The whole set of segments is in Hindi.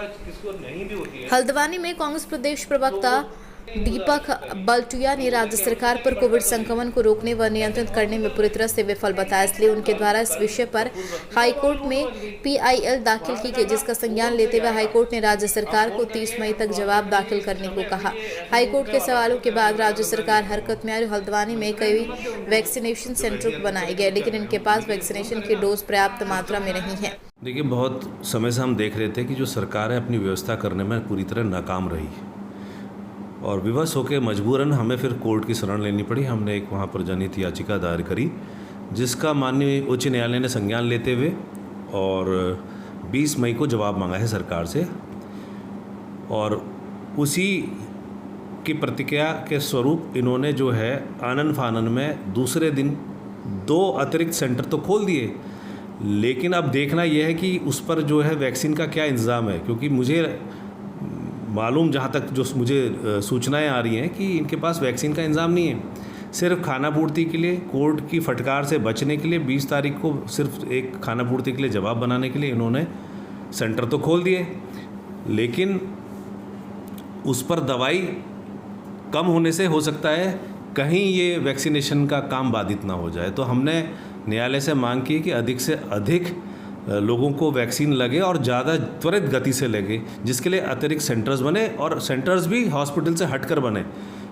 किसी को नहीं भी होती है। हल्द्वानी में कांग्रेस प्रदेश प्रवक्ता दीपक बल्टुया ने राज्य सरकार पर कोविड संक्रमण को रोकने व नियंत्रित करने में पूरी तरह से विफल बताया। इसलिए उनके द्वारा इस विषय पर हाईकोर्ट में पीआईएल दाखिल की गई, जिसका संज्ञान लेते हुए हाईकोर्ट ने राज्य सरकार को 30 मई तक जवाब दाखिल करने को कहा। हाईकोर्ट के सवालों के बाद राज्य सरकार हरकत में आई। हल्द्वानी में कई वैक्सीनेशन सेंटर बनाए गए, लेकिन इनके पास वैक्सीनेशन की डोज पर्याप्त मात्रा में नहीं है। देखिए, बहुत समय से हम देख रहे थे कि जो सरकार है अपनी व्यवस्था करने में पूरी तरह नाकाम रही और विवश होकर मजबूरन हमें फिर कोर्ट की शरण लेनी पड़ी। हमने एक वहाँ पर जनहित याचिका दायर करी, जिसका माननीय उच्च न्यायालय ने संज्ञान लेते हुए और 20 मई को जवाब मांगा है सरकार से, और उसी की प्रतिक्रिया के स्वरूप इन्होंने जो है आनन फानन में दूसरे दिन 2 अतिरिक्त सेंटर तो खोल दिए, लेकिन अब देखना यह है कि उस पर जो है वैक्सीन का क्या इंतज़ाम है, क्योंकि मुझे मालूम, जहाँ तक जो मुझे सूचनाएं आ रही हैं कि इनके पास वैक्सीन का इंतज़ाम नहीं है। सिर्फ खानापूर्ति के लिए, कोर्ट की फटकार से बचने के लिए 20 तारीख को सिर्फ एक खानापूर्ति के लिए जवाब बनाने के लिए इन्होंने सेंटर तो खोल दिए, लेकिन उस पर दवाई कम होने से हो सकता है कहीं ये वैक्सीनेशन का काम बाधित ना हो जाए। तो हमने न्यायालय से मांग की कि अधिक से अधिक लोगों को वैक्सीन लगे और ज़्यादा त्वरित गति से लगे, जिसके लिए अतिरिक्त सेंटर्स बने और सेंटर्स भी हॉस्पिटल से हटकर बने,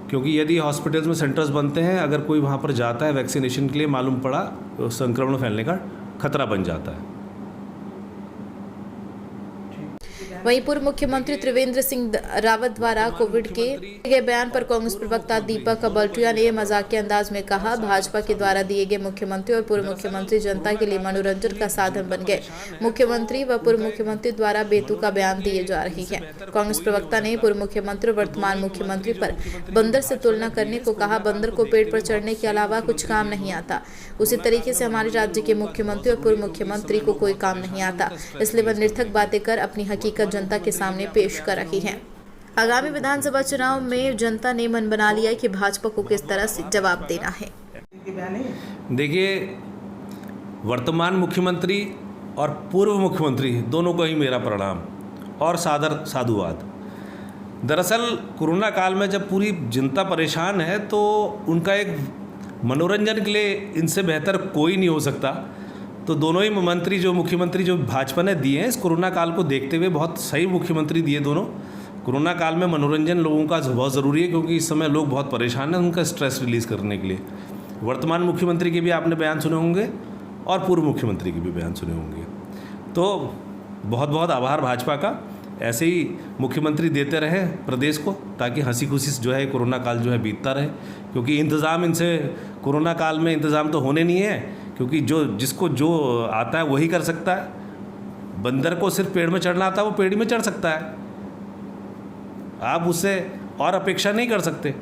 क्योंकि यदि हॉस्पिटल्स में सेंटर्स बनते हैं, अगर कोई वहाँ पर जाता है वैक्सीनेशन के लिए, मालूम पड़ा तो संक्रमण फैलने का खतरा बन जाता है। वहीं पूर्व मुख्यमंत्री त्रिवेंद्र सिंह रावत द्वारा कोविड के बयान पर कांग्रेस प्रवक्ता दीपक बल्टुया ने मजाकिया अंदाज में कहा, भाजपा के द्वारा दिए गए मुख्यमंत्री और पूर्व मुख्यमंत्री जनता के लिए मनोरंजन का साधन बन गए। मुख्यमंत्री व पूर्व मुख्यमंत्री द्वारा बेतुका बयान दिए जा रही है। कांग्रेस प्रवक्ता ने पूर्व मुख्यमंत्री और वर्तमान मुख्यमंत्री पर बंदर से तुलना करने को कहा। बंदर को पेड़ पर चढ़ने के अलावा कुछ काम नहीं आता, उसी तरीके से हमारे राज्य के मुख्यमंत्री और पूर्व मुख्यमंत्री को कोई काम नहीं आता, इसलिए वह निर्थक बातें कर अपनी हकीकत जनता के सामने पेश कर रही है। आगामी विधानसभा चुनाव में जनता ने मन बना लिया कि भाजपा को किस तरह से जवाब देना है। देखिए, वर्तमान मुख्यमंत्री और पूर्व मुख्यमंत्री दोनों को ही मेरा प्रणाम और सादर साधुवाद। दरअसल कोरोना काल में जब पूरी जनता परेशान है तो उनका एक मनोरंजन के लिए इनसे बेहतर कोई नहीं हो सकता। तो दोनों ही मंत्री, जो मुख्यमंत्री जो भाजपा ने दिए हैं इस कोरोना काल को देखते हुए, बहुत सही मुख्यमंत्री दिए दोनों। कोरोना काल में मनोरंजन लोगों का बहुत ज़रूरी है, क्योंकि इस समय लोग बहुत परेशान हैं उनका स्ट्रेस रिलीज़ करने के लिए। वर्तमान मुख्यमंत्री के भी आपने बयान सुने होंगे और पूर्व मुख्यमंत्री के भी बयान सुने होंगे। तो बहुत बहुत आभार भाजपा का, ऐसे ही मुख्यमंत्री देते रहे प्रदेश को, ताकि हंसी खुशी जो है कोरोना काल जो है बीतता रहे, क्योंकि इंतज़ाम इनसे कोरोना काल में इंतज़ाम तो होने नहीं है, क्योंकि जिसको जो आता है वही कर सकता है। बंदर को सिर्फ पेड़ में चढ़ना आता है, वो पेड़ में चढ़ सकता है, आप उससे और अपेक्षा नहीं कर सकते।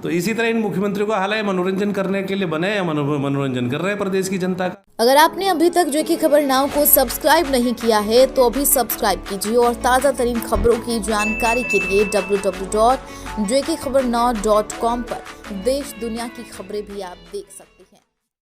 तो इसी तरह इन मुख्यमंत्रियों का हाल है, मनोरंजन करने के लिए बने हैं, मनोरंजन कर रहे हैं प्रदेश की जनता का। अगर आपने अभी तक जो की खबर नाउ को सब्सक्राइब नहीं किया है तो अभी सब्सक्राइब कीजिए और ताज़ा तरीन खबरों की जानकारी के लिए www.jkhabarnow.com पर देश दुनिया की खबरें भी आप देख सकते हैं।